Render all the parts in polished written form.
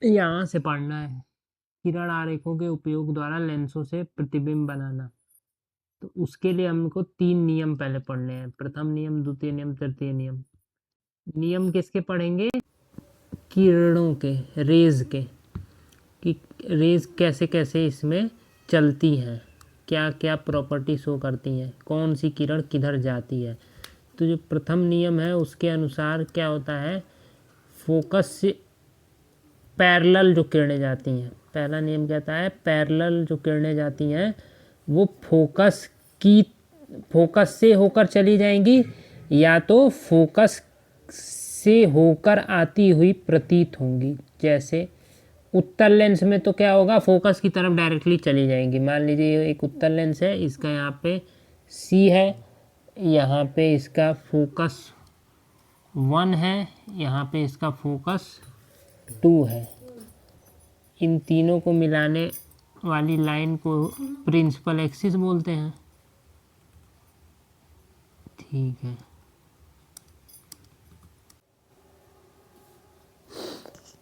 यहाँ से पढ़ना है। किरण आरेखों के उपयोग द्वारा लेंसों से प्रतिबिंब बनाना। तो उसके लिए हमको 3 नियम पहले पढ़ने हैं। प्रथम नियम, द्वितीय नियम, तृतीय नियम। नियम किसके पढ़ेंगे? किरणों के, रेज के, कि रेज कैसे कैसे इसमें चलती हैं, क्या क्या प्रॉपर्टी शो करती हैं, कौन सी किरण किधर जाती है। तो जो प्रथम नियम है उसके अनुसार क्या होता है, फोकस से पैरेलल जो किरणें जाती हैं, पहला नियम कहता है पैरेलल जो किरणें जाती हैं वो फोकस से होकर चली जाएंगी या तो फोकस से होकर आती हुई प्रतीत होंगी। जैसे उत्तल लेंस में तो क्या होगा, फोकस की तरफ डायरेक्टली चली जाएंगी। मान लीजिए एक उत्तल लेंस है, इसका यहाँ पे सी है, यहाँ पे इसका फोकस 1 है, यहाँ पे इसका फोकस 2 है। इन तीनों को मिलाने वाली लाइन को प्रिंसिपल एक्सिस बोलते हैं। ठीक है,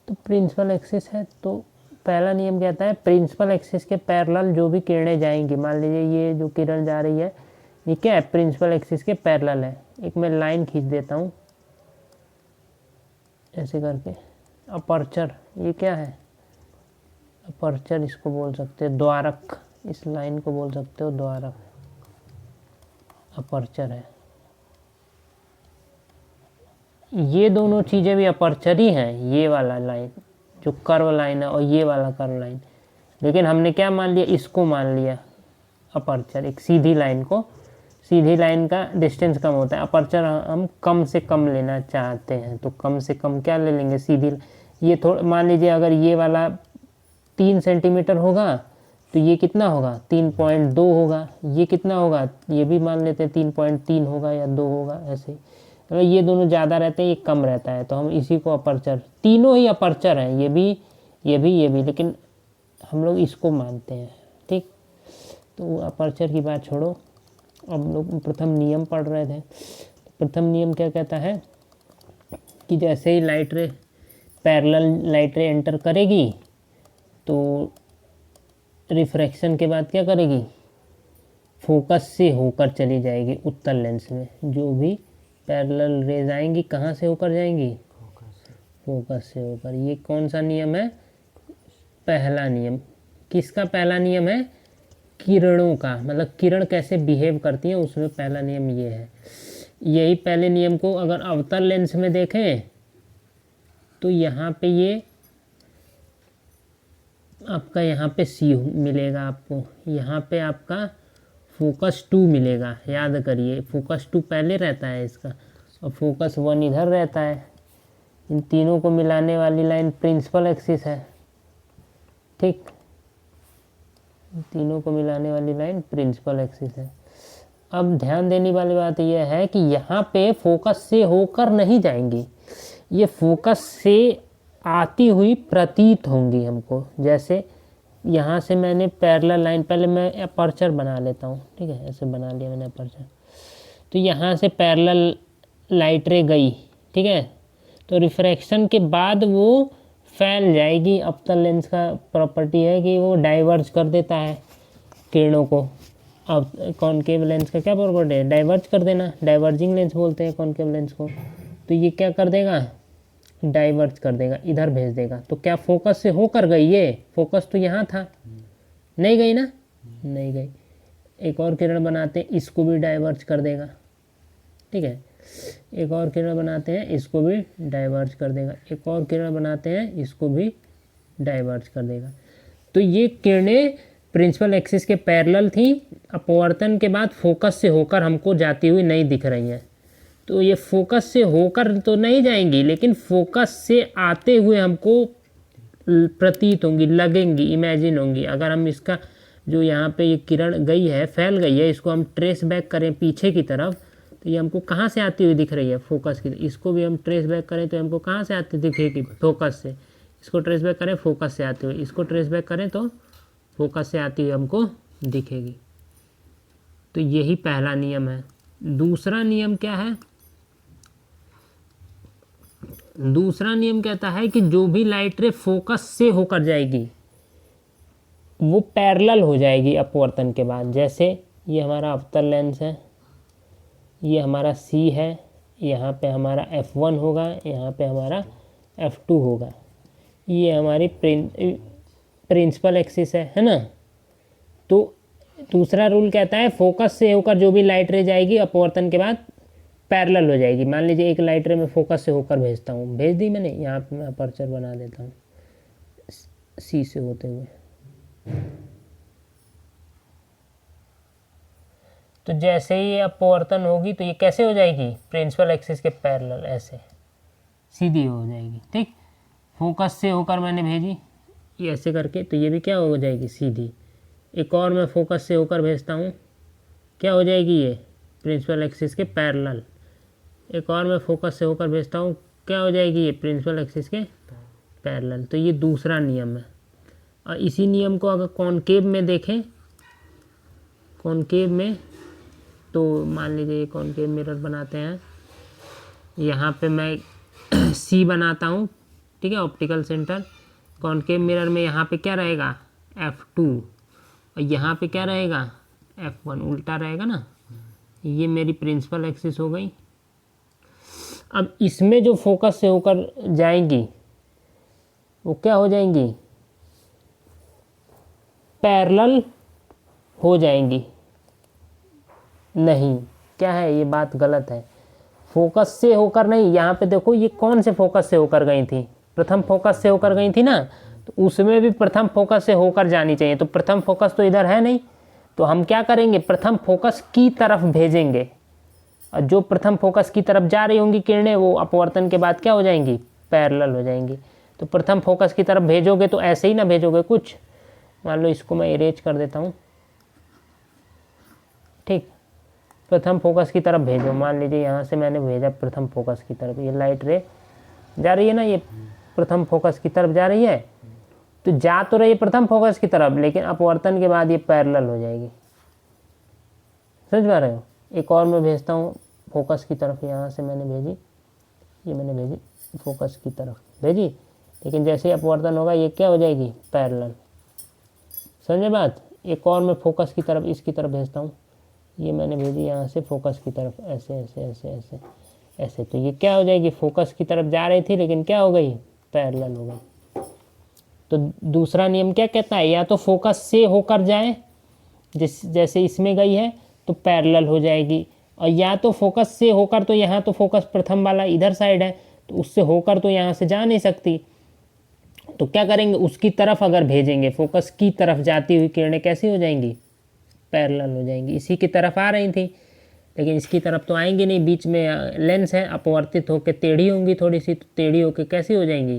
तो प्रिंसिपल एक्सिस है तो पहला नियम कहता है प्रिंसिपल एक्सिस के पैरेलल जो भी किरणें जाएंगी, मान लीजिए ये जो किरण जा रही है ये क्या है, प्रिंसिपल एक्सिस के पैरेलल है। एक मैं लाइन खींच देता हूँ ऐसे करके। अपर्चर, ये क्या है, अपर्चर इसको बोल सकते हो, द्वारक, इस लाइन को बोल सकते हो द्वारक, अपर्चर है। ये दोनों चीज़ें भी अपर्चर ही हैं, ये वाला लाइन जो कर्व लाइन है और ये वाला कर्व लाइन। लेकिन हमने क्या मान लिया, इसको मान लिया अपर्चर, एक सीधी लाइन को। सीधी लाइन का डिस्टेंस कम होता है, अपर्चर हम कम से कम लेना चाहते हैं तो कम से कम क्या ले लेंगे, सीधी। ये थोड़ा मान लीजिए अगर ये वाला 3 सेंटीमीटर होगा तो ये कितना होगा, 3.2 होगा। ये कितना होगा, ये भी मान लेते हैं 3.3 होगा या 2 होगा, ऐसे ही। अगर ये दोनों ज़्यादा रहते हैं, ये कम रहता है, तो हम इसी को अपर्चर, तीनों ही अपर्चर हैं, ये भी ये भी ये भी, लेकिन हम लोग इसको मानते हैं। ठीक, तो अपर्चर की बात छोड़ो, अब लोग प्रथम नियम पढ़ रहे थे। प्रथम नियम क्या कहता है कि जैसे ही light ray, parallel light ray enter करेगी तो रिफ्रैक्शन के बाद क्या करेगी, फोकस से होकर चली जाएगी उत्तल लेंस में। जो भी पैरेलल रेज आएंगी कहाँ से होकर जाएंगी, फोकस से होकर। ये कौन सा नियम है, पहला नियम। किसका पहला नियम है, किरणों का, मतलब किरण कैसे बिहेव करती है उसमें पहला नियम ये है। यही पहले नियम को अगर अवतल लेंस में देखें तो यहाँ पे ये आपका, यहाँ पे सी मिलेगा आपको, यहाँ पे आपका फोकस 2 मिलेगा। याद करिए फोकस 2 पहले रहता है इसका और फोकस 1 इधर रहता है। इन तीनों को मिलाने वाली लाइन प्रिंसिपल एक्सिस है। ठीक, तीनों को मिलाने वाली लाइन प्रिंसिपल एक्सिस है। अब ध्यान देने वाली बात यह है कि यहाँ पे फोकस से होकर नहीं जाएंगी, ये फोकस से आती हुई प्रतीत होंगी हमको। जैसे यहाँ से मैंने पैरेलल लाइन, पहले मैं अपर्चर बना लेता हूँ, ठीक है, ऐसे बना लिया मैंने अपर्चर। तो यहाँ से पैरेलल लाइट रे गई, ठीक है, तो रिफ्रैक्शन के बाद वो फैल जाएगी। अवतल लेंस का प्रॉपर्टी है कि वो डाइवर्ज कर देता है किरणों को। अब कॉनकेव लेंस का क्या प्रॉपर्टी है, डाइवर्ज कर देना, डाइवर्जिंग लेंस बोलते हैं कॉनकेव लेंस को। तो ये क्या कर देगा, डाइवर्ज कर देगा, इधर भेज देगा। तो क्या फोकस से होकर गई, ये फोकस तो यहाँ था, नहीं गई ना, नहीं गई। एक और किरण बनाते हैं, इसको भी डाइवर्ज कर देगा, ठीक है। एक और किरण बनाते हैं, इसको भी डाइवर्ज कर देगा। एक और किरण बनाते हैं, इसको भी डाइवर्ज कर देगा। तो ये किरणें प्रिंसिपल एक्सिस के पैरेलल थी, अपवर्तन के बाद फोकस से होकर हमको जाती हुई नहीं दिख रही हैं। तो ये फोकस से होकर तो नहीं जाएंगी, लेकिन फोकस से आते हुए हमको प्रतीत होंगी, लगेंगी, इमेजिन होंगी। अगर हम इसका जो यहाँ पे ये किरण गई है, फैल गई है, इसको हम ट्रेस बैक करें पीछे की तरफ, तो ये हमको कहाँ से आती हुई दिख रही है, फोकस की। इसको भी हम ट्रेस बैक करें तो हमको कहाँ से आती दिखेगी, फोकस से। इसको ट्रेस बैक करें, फोकस से आती हुई, इसको ट्रेस बैक करें तो फोकस से आती हुई हमको दिखेगी। तो यही पहला नियम है। दूसरा नियम क्या है, दूसरा नियम कहता है कि जो भी लाइट रे फोकस से होकर जाएगी वो पैरेलल हो जाएगी अपवर्तन के बाद। जैसे ये हमारा अवतल लेंस है, ये हमारा सी है, यहाँ पे हमारा F1 होगा, यहाँ पे हमारा F2 होगा। ये हमारी प्रिंसिपल एक्सिस है ना। तो दूसरा रूल कहता है फोकस से होकर जो भी लाइट रे जाएगी अपवर्तन के बाद पैरेलल हो जाएगी। मान लीजिए एक लाइट रे मैं फोकस से होकर भेजता हूँ, भेज दी मैंने, यहाँ पे मैं अपर्चर बना देता हूँ सी से होते हुए। तो जैसे ही ये अपवर्तन होगी तो ये कैसे हो जाएगी, प्रिंसिपल एक्सिस के पैरेलल, ऐसे सीधी हो जाएगी। ठीक, फोकस से होकर मैंने भेजी ये ऐसे करके, तो ये भी क्या हो जाएगी, सीधी। एक और मैं फोकस से होकर भेजता हूँ, क्या हो जाएगी, ये प्रिंसिपल एक्सिस के पैरेलल। एक और मैं फोकस से होकर भेजता हूँ, क्या हो जाएगी, ये प्रिंसिपल एक्सिस के पैरेलल। तो ये दूसरा नियम है। और इसी नियम को अगर कॉनकेव में देखें, कॉनकेव में, तो मान लीजिए कॉनकेव मिरर बनाते हैं, यहाँ पे मैं सी बनाता हूँ, ठीक है, ऑप्टिकल सेंटर। कॉनकेव मिरर में यहाँ पे क्या रहेगा, F2, और यहाँ पे क्या रहेगा, F1, उल्टा रहेगा ना। ये मेरी प्रिंसिपल एक्सिस हो गई। अब इसमें जो फोकस से होकर जाएंगी वो क्या हो जाएंगी, पैरेलल हो जाएंगी। नहीं, क्या है, ये बात गलत है। फोकस से होकर नहीं, यहाँ पे देखो ये कौन से फोकस से होकर गई थी, प्रथम फोकस से होकर गई थी ना, तो उसमें भी प्रथम फोकस से होकर जानी चाहिए। तो प्रथम फोकस तो इधर है नहीं, तो हम क्या करेंगे, प्रथम फोकस की तरफ भेजेंगे, और जो प्रथम फोकस की तरफ जा रही होंगी किरणें वो अपवर्तन के बाद क्या हो जाएंगी, पैरेलल हो जाएंगी। तो प्रथम फोकस की तरफ भेजोगे तो ऐसे ही ना भेजोगे कुछ, मान लो इसको मैं इरेज कर देता हूँ, ठीक, प्रथम फोकस की तरफ भेजो। मान लीजिए यहाँ से मैंने भेजा प्रथम फोकस की तरफ, ये लाइट रे जा रही है ना, ये प्रथम फोकस की तरफ जा रही है, तो जा तो रही है प्रथम फोकस की तरफ, लेकिन अपवर्तन के बाद ये पैरेलल हो जाएगी। समझ पा रहे हो। एक और मैं भेजता हूँ फोकस की तरफ, यहाँ से मैंने भेजी, ये मैंने भेजी फोकस की तरफ भेजी, लेकिन जैसे अपवर्तन होगा ये क्या हो जाएगी, पैरेलल। समझे बात। एक और मैं फोकस की तरफ, इसकी तरफ भेजता हूँ, ये मैंने भेजी यहाँ से फोकस की तरफ, ऐसे ऐसे ऐसे ऐसे ऐसे, तो ये क्या हो जाएगी, फोकस की तरफ जा रही थी लेकिन क्या हो गई, पैरेलल हो गई। तो दूसरा नियम क्या कहता है, या तो फोकस से होकर जाए, जैसे इसमें गई है तो पैरेलल हो जाएगी, और या तो फोकस से होकर, तो यहाँ तो फोकस प्रथम वाला इधर साइड है, तो उससे होकर तो यहाँ से जा नहीं सकती, तो क्या करेंगे, उसकी तरफ अगर भेजेंगे, फोकस की तरफ जाती हुई किरणें कैसी हो जाएंगी, पैरेलल हो जाएंगी। इसी की तरफ आ रही थी लेकिन इसकी तरफ तो आएंगी नहीं, बीच में लेंस है, अपवर्तित होकर टेढ़ी होंगी थोड़ी सी, तो टेढ़ी होकर कैसी हो जाएंगी,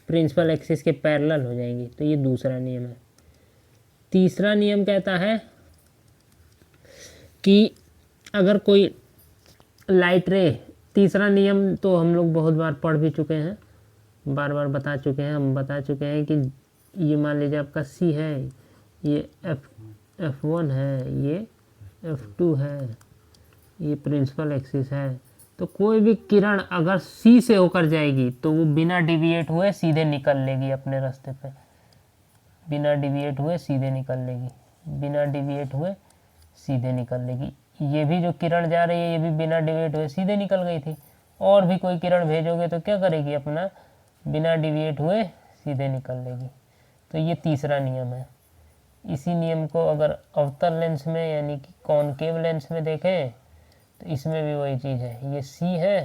प्रिंसिपल एक्सिस के पैरेलल हो जाएंगी। तो ये दूसरा नियम है। तीसरा नियम कहता है कि अगर कोई लाइट रे, तीसरा नियम तो हम लोग बहुत बार पढ़ भी चुके हैं, बार बार बता चुके हैं, हम बता चुके हैं कि ये मान लीजिए आपका सी है, ये F1 है, ये F2 है, ये प्रिंसिपल एक्सिस है। तो कोई भी किरण अगर सी से होकर जाएगी तो वो बिना डिविएट हुए सीधे निकल लेगी अपने रास्ते पे, बिना डिविएट हुए सीधे निकल लेगी, बिना डिविएट हुए सीधे निकल लेगी। ये भी जो किरण जा रही है ये भी बिना डिविएट हुए सीधे निकल गई थी। और भी कोई किरण भेजोगे तो क्या करेगी, अपना बिना डिविएट हुए सीधे निकल लेगी। तो ये तीसरा नियम है। इसी नियम को अगर अवतल लेंस में यानी कि कॉनकेव लेंस में देखें तो इसमें भी वही चीज़ है। ये सी है,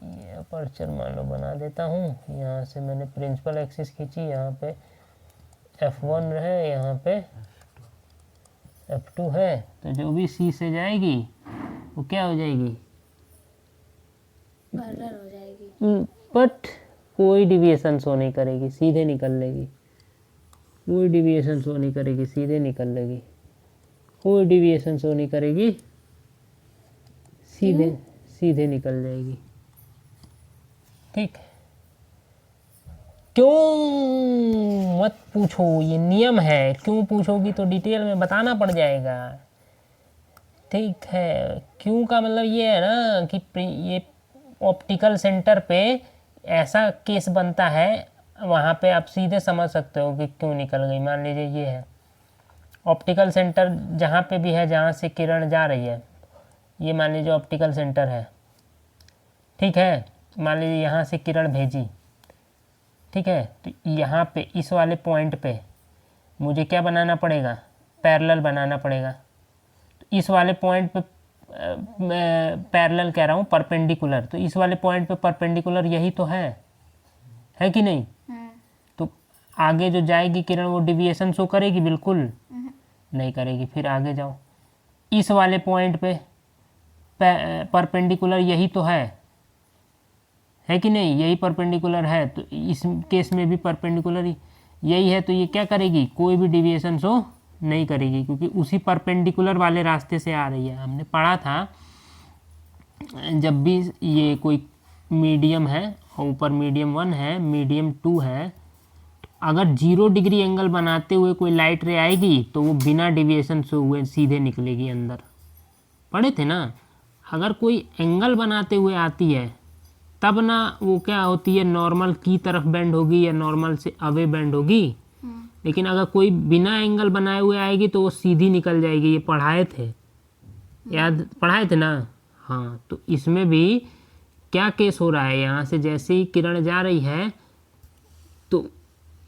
ये अपर्चर मान लो बना देता हूँ, यहाँ से मैंने प्रिंसिपल एक्सिस खींची, यहाँ पे F1 है, यहाँ पे F2 है, तो जो भी सी से जाएगी वो क्या हो जाएगी, पैरेलल हो जाएगी, बट कोई डिविएशन शो नहीं करेगी, सीधे निकल लेगी, कोई डिविएशन शो नहीं करेगी, सीधे निकल लेगी, कोई डिविएशन शो नहीं करेगी, सीधे सीधे निकल जाएगी। ठीक, क्यों मत पूछो, ये नियम है, क्यों पूछोगी तो डिटेल में बताना पड़ जाएगा। ठीक है, क्यों का मतलब ये है ना कि ये ऑप्टिकल सेंटर पे ऐसा केस बनता है, वहाँ पे आप सीधे समझ सकते हो कि क्यों निकल गई। मान लीजिए ये है ऑप्टिकल सेंटर, जहाँ पे भी है जहाँ से किरण जा रही है, ये मान लीजिए ऑप्टिकल सेंटर है, ठीक है। मान लीजिए यहाँ से किरण भेजी, ठीक है, तो यहाँ पे इस वाले पॉइंट पे मुझे क्या बनाना पड़ेगा, पैरेलल बनाना पड़ेगा। तो इस वाले पॉइंट पे पैरेलल कह रहा हूँ, परपेंडिकुलर, तो इस वाले पॉइंट पे परपेंडिकुलर यही तो है कि नहीं। तो आगे जो जाएगी किरण वो डिविएशन शो करेगी, बिल्कुल नहीं करेगी। फिर आगे जाओ, इस वाले पॉइंट पे परपेंडिकुलर यही तो है कि नहीं, यही परपेंडिकुलर है। तो इस केस में भी परपेंडिकुलर यही है, तो ये क्या करेगी, कोई भी डिविएशन शो नहीं करेगी, क्योंकि उसी परपेंडिकुलर वाले रास्ते से आ रही है। हमने पढ़ा था जब भी ये कोई मीडियम है और ऊपर मीडियम 1 है, मीडियम 2 है, अगर 0 डिग्री एंगल बनाते हुए कोई लाइट रे आएगी तो वो बिना डिविएशन से हुए सीधे निकलेगी अंदर। पढ़े थे ना। अगर कोई एंगल बनाते हुए आती है तब ना वो क्या होती है, नॉर्मल की तरफ बेंड होगी या नॉर्मल से अवे बेंड होगी। लेकिन अगर कोई बिना एंगल बनाए हुए आएगी तो वो सीधी निकल जाएगी। ये पढ़ाए थे, याद पढ़ाए थे ना। हाँ, तो इसमें भी क्या केस हो रहा है, यहाँ से जैसे ही किरण जा रही है तो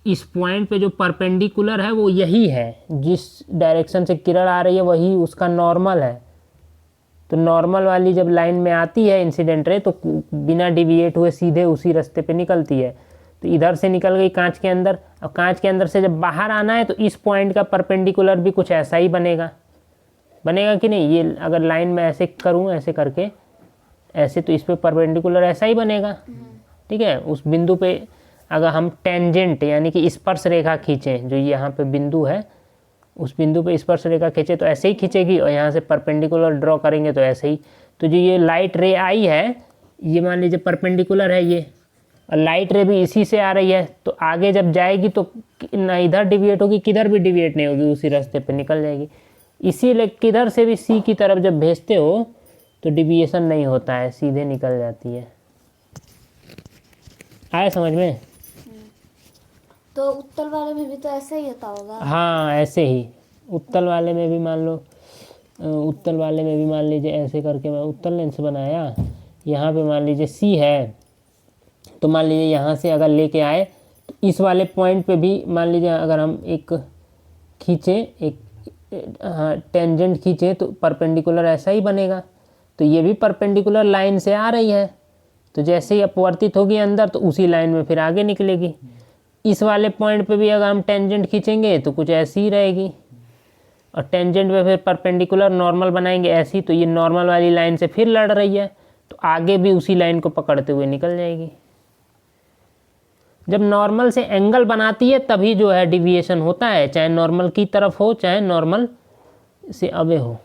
इस पॉइंट पे जो परपेंडिकुलर है वो यही है, जिस डायरेक्शन से किरण आ रही है वही उसका नॉर्मल है। तो नॉर्मल वाली जब लाइन में आती है इंसिडेंट रे, तो बिना डिविएट हुए सीधे उसी रास्ते पे निकलती है। तो इधर से निकल गई कांच के अंदर। अब कांच के अंदर से जब बाहर आना है तो इस पॉइंट का परपेंडिकुलर भी कुछ ऐसा ही बनेगा कि नहीं। ये अगर लाइन में ऐसे करूँ, ऐसे करके ऐसे, तो इस पे परपेंडिकुलर ऐसा ही बनेगा, ठीक है। उस बिंदु पे अगर हम टेंजेंट यानी कि स्पर्श रेखा खींचें, जो यहाँ पे बिंदु है उस बिंदु पे स्पर्श रेखा खींचे तो ऐसे ही खींचेगी, और यहाँ से परपेंडिकुलर ड्रॉ करेंगे तो ऐसे ही। तो जो ये लाइट रे आई है, ये मान लीजिए परपेंडिकुलर है ये, और लाइट रे भी इसी से आ रही है, तो आगे जब जाएगी तो ना इधर डिविएट होगी, किधर भी डिविएट नहीं होगी, उसी रास्ते पे निकल जाएगी। इसीलिए किधर से भी सी की तरफ जब भेजते हो तो डिविएशन नहीं होता है, सीधे निकल जाती है। आया समझ में। तो उत्तल वाले में भी तो ऐसा ही होता होगा। हाँ, ऐसे ही उत्तल वाले में भी मान लो, उत्तल वाले में भी मान लीजिए ऐसे करके मैं उत्तल लेंस बनाया, यहाँ पे मान लीजिए सी है, तो मान लीजिए यहाँ से अगर लेके आए तो इस वाले पॉइंट पे भी मान लीजिए अगर हम एक खींचे, एक टेंजेंट खींचे तो परपेंडिकुलर ऐसा ही बनेगा। तो ये भी परपेंडिकुलर लाइन से आ रही है, तो जैसे ही अपवर्तित होगी अंदर तो उसी लाइन में फिर आगे निकलेगी। इस वाले पॉइंट पे भी अगर हम टेंजेंट खींचेंगे तो कुछ ऐसी ही रहेगी, और टेंजेंट पे फिर परपेंडिकुलर नॉर्मल बनाएंगे ऐसी, तो ये नॉर्मल वाली लाइन से फिर लड़ रही है, तो आगे भी उसी लाइन को पकड़ते हुए निकल जाएगी। जब नॉर्मल से एंगल बनाती है तभी जो है डिविएशन होता है, चाहे नॉर्मल की तरफ हो चाहे नॉर्मल से अवे हो।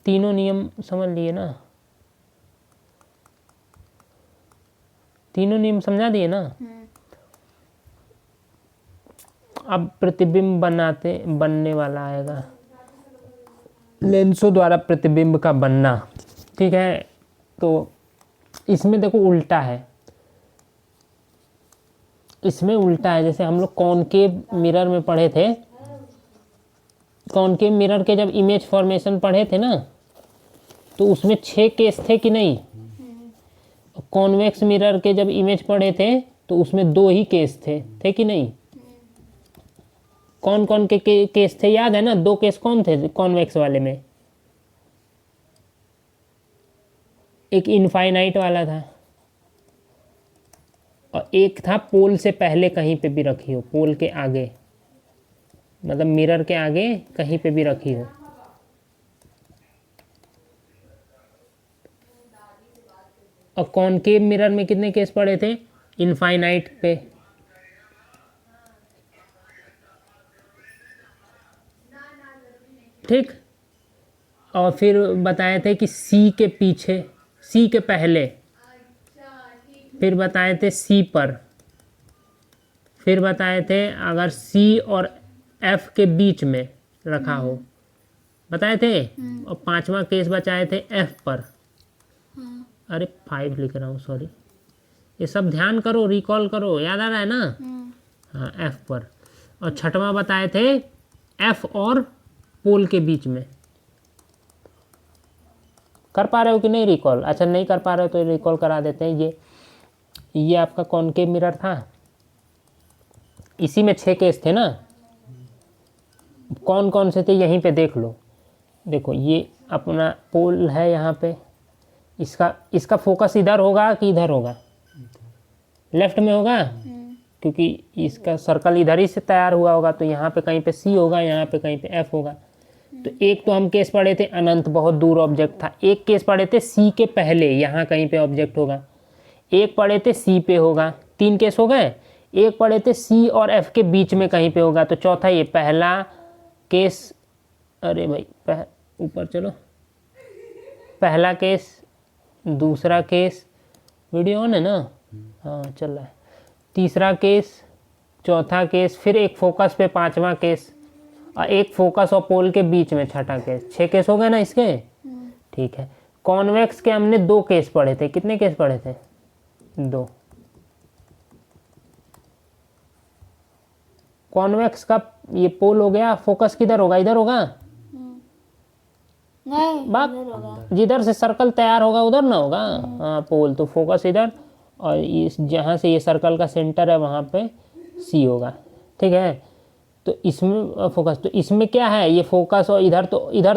तीनों नियम समझ लिए ना, तीनों नियम समझा दिए ना। अब प्रतिबिंब बनने वाला आएगा, लेंसों द्वारा प्रतिबिंब का बनना, ठीक है। तो इसमें देखो उल्टा है, इसमें उल्टा है। जैसे हम लोग कॉनकेव मिरर में पढ़े थे, कॉनकेव मिरर के जब इमेज फॉर्मेशन पढ़े थे ना, तो उसमें 6 केस थे कि नहीं। कॉन्वेक्स मिरर के जब इमेज पढ़े थे तो उसमें 2 ही केस थे कि नहीं। कौन कौन के केस थे याद है ना। 2 केस कौन थे कॉन्वेक्स वाले में, एक इनफाइनाइट वाला था और एक था पोल से पहले कहीं पे भी रखी हो, पोल के आगे, मतलब मिरर के आगे कहीं पे भी रखी हो। और कॉनकेव मिरर में कितने केस पड़े थे, इनफाइनाइट पे। ठीक, और फिर बताए थे कि सी के पीछे, सी के पहले, फिर बताए थे सी पर, फिर बताए थे अगर सी और एफ के बीच में, रखा हो, बताए थे। और पांचवा केस बचाए थे एफ पर, हाँ। अरे 5 लिख रहा हूँ, सॉरी। ये सब ध्यान करो, रिकॉल करो, याद आ रहा है ना। हाँ, एफ पर। और छठवां बताए थे एफ और पोल के बीच में। कर पा रहे हो कि नहीं रिकॉल? अच्छा, नहीं कर पा रहे हो तो रिकॉल करा देते हैं। ये आपका कॉनकेव मिरर था, इसी में 6 केस थे ना। कौन कौन से थे यहीं पे देख लो। देखो, ये अपना पोल है यहाँ पे, इसका फोकस इधर होगा कि इधर होगा? लेफ्ट में होगा, क्योंकि इसका सर्कल इधर ही से तैयार हुआ होगा, तो यहाँ पे कहीं पे सी होगा, यहाँ पे कहीं पे एफ होगा। तो एक तो हम केस पढ़े थे अनंत, बहुत दूर ऑब्जेक्ट था। एक केस पढ़े थे सी के पहले, यहाँ कहीं पे ऑब्जेक्ट होगा। एक पढ़े थे सी पे होगा। 3 केस हो गए। एक पढ़े थे सी और एफ के बीच में कहीं पे होगा, तो चौथा ये पहला केस। अरे भाई, ऊपर चलो। पहला केस, दूसरा केस, वीडियो ऑन है ना? हाँ, चल रहा है। तीसरा केस, चौथा केस, फिर एक फोकस पे पांचवा केस, और एक फोकस और पोल के बीच में छठा केस। 6 केस हो गए ना इसके। ठीक है। कॉन्वेक्स के हमने 2 केस पढ़े थे। कितने केस पढ़े थे? 2। कॉन्वेक्स का ये पोल हो गया, फोकस किधर होगा? इधर होगा? नहीं, बात इधर होगा। जिधर से सर्कल तैयार होगा उधर ना होगा। हाँ, पोल तो फोकस इधर, और इस जहाँ से ये सर्कल का सेंटर है वहाँ पे सी होगा। ठीक है। तो इसमें फोकस, तो इसमें क्या है, ये फोकस, और इधर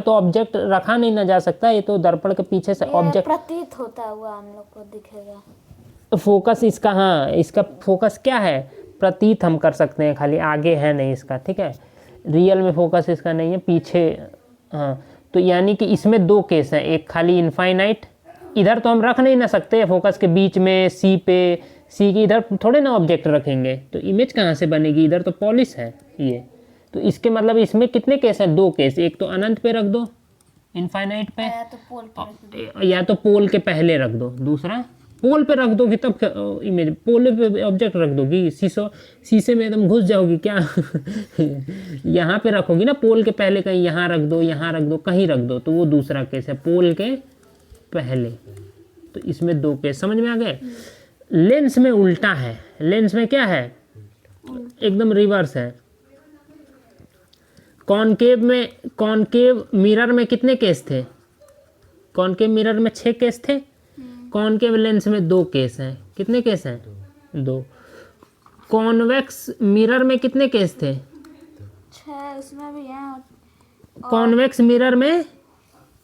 तो ऑब्जेक्ट रखा नहीं ना जा सकता, ये तो दर्पण के पीछे से ये ऑब्जेक्ट प्रतीत होता हुआ हम लोग को दिखेगा। फोकस इसका। हाँ, इसका फोकस क्या है? प्रतीत हम कर सकते हैं खाली, आगे है नहीं इसका। ठीक है। रियल में फोकस इसका नहीं है, पीछे। हाँ, तो यानी कि इसमें 2 केस हैं। एक खाली इनफाइनाइट, इधर तो हम रख नहीं ना सकते फोकस के बीच में, सी पे। सी के इधर थोड़े ना ऑब्जेक्ट रखेंगे, तो इमेज कहाँ से बनेगी? इधर तो पॉलिश है ये। तो इसके मतलब इसमें कितने केस हैं? 2 केस। एक तो अनंत पे रख दो, इनफाइनाइट पे, या तो पोल पर। या तो पोल के पहले रख दो। दूसरा पोल पे रख दोगी तब इमेज, पोल पे ऑब्जेक्ट रख दोगी, शीशे में एकदम घुस जाओगी क्या? यहाँ पे रखोगी ना, पोल के पहले कहीं यहाँ रख दो, यहाँ रख दो, कहीं रख दो, तो वो दूसरा केस है, पोल के पहले। तो इसमें 2 केस समझ में आ गए। लेंस में उल्टा है। लेंस में क्या है? एकदम रिवर्स है। कॉनकेव मिरर में कितने केस थे? कॉनकेव मिरर में 6 केस थे। कॉनकेव लेंस में 2 केस हैं। कितने केस हैं? 2। कॉन्वेक्स मिरर में कितने केस थे? 6, इसमें भी है। कॉन्वेक्स मिरर में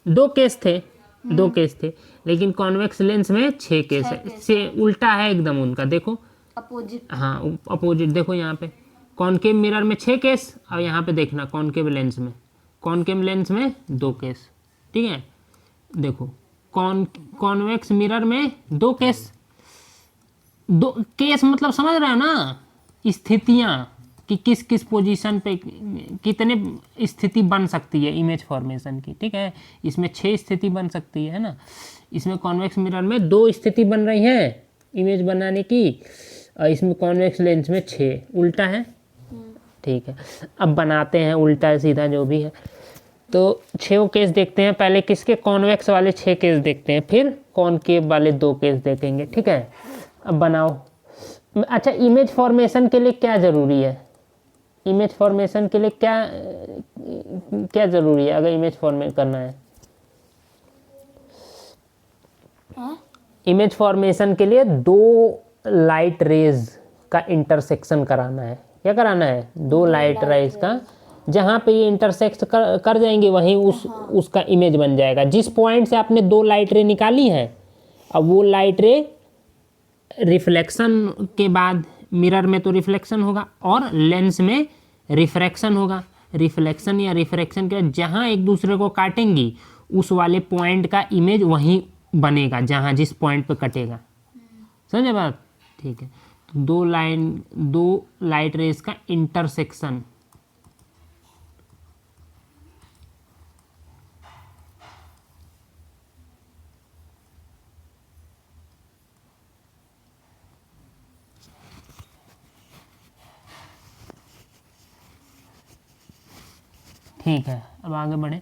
2 केस थे। 2 केस थे, लेकिन कॉन्वेक्स लेंस में 6 केस है। से उल्टा है एकदम उनका, देखो। अपोजिट। हाँ, अपोजिट। देखो यहाँ पे कॉनकेव मिरर में 6 केस, और यहाँ पे देखना कॉनकेव लेंस में 2 केस। ठीक है। देखो, कॉन्वेक्स मिरर में 2 केस। 2 केस मतलब समझ रहे हो ना, स्थितियाँ, कि किस किस पोजीशन पे कितने स्थिति बन सकती है इमेज फॉर्मेशन की। ठीक है। इसमें 6 स्थिति बन सकती है ना। इसमें कॉन्वेक्स मिरर में 2 स्थिति बन रही है इमेज बनाने की, और इसमें कॉन्वेक्स लेंस में 6। उल्टा है। ठीक है। अब बनाते हैं उल्टा सीधा जो भी है। तो 6 केस देखते हैं पहले किसके? कॉन्वेक्स वाले 6 केस देखते हैं, फिर कॉनकेव वाले 2 केस देखेंगे। ठीक है। अब बनाओ। अच्छा, इमेज फॉर्मेशन के लिए क्या ज़रूरी है? इमेज फॉर्मेशन के लिए क्या ज़रूरी है अगर इमेज फॉर्मेट करना है? इमेज फॉर्मेशन के लिए 2 लाइट रेज का इंटरसेक्शन कराना है। क्या कराना है? 2 लाइट रेज का, जहाँ पे ये इंटरसेक्ट कर जाएंगे वहीं उसका इमेज बन जाएगा। जिस पॉइंट से आपने 2 लाइट रे निकाली है, अब वो लाइट रे रिफ्लेक्शन के बाद मिरर में तो रिफ्लेक्शन होगा, और लेंस में रिफ्रैक्शन होगा। रिफ्लेक्शन या रिफ्रैक्शन के जहाँ एक दूसरे को काटेंगी, उस वाले पॉइंट का इमेज वहीं बनेगा जहाँ जिस पॉइंट पे कटेगा। समझे बात? ठीक है। तो 2 लाइट रेज का इंटरसेक्शन, ठीक है, अब आगे बढ़े।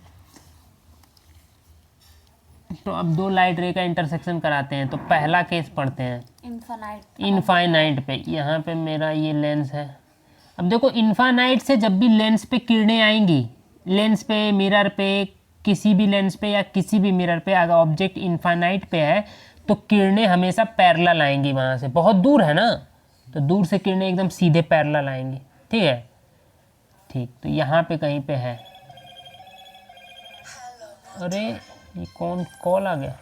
तो अब दो लाइट रे का इंटरसेक्शन कराते हैं। तो पहला केस पढ़ते हैं इनफाइनाइट। इनफाइनाइट पे। यहाँ पे मेरा ये लेंस है। अब देखो इनफाइनाइट से जब भी लेंस पे किरणें आएंगी, लेंस पे, मिरर पे, किसी भी लेंस पे या किसी भी मिरर पे, अगर ऑब्जेक्ट इनफाइनाइट पे है तो किरणें हमेशा पैरेलल आएंगी। वहाँ से बहुत दूर है ना, तो दूर से किरणें एकदम सीधे पैरेलल आएंगी। ठीक है, ठीक। तो यहाँ पे कहीं पे है। अरे ये कौन कॉल आ गया?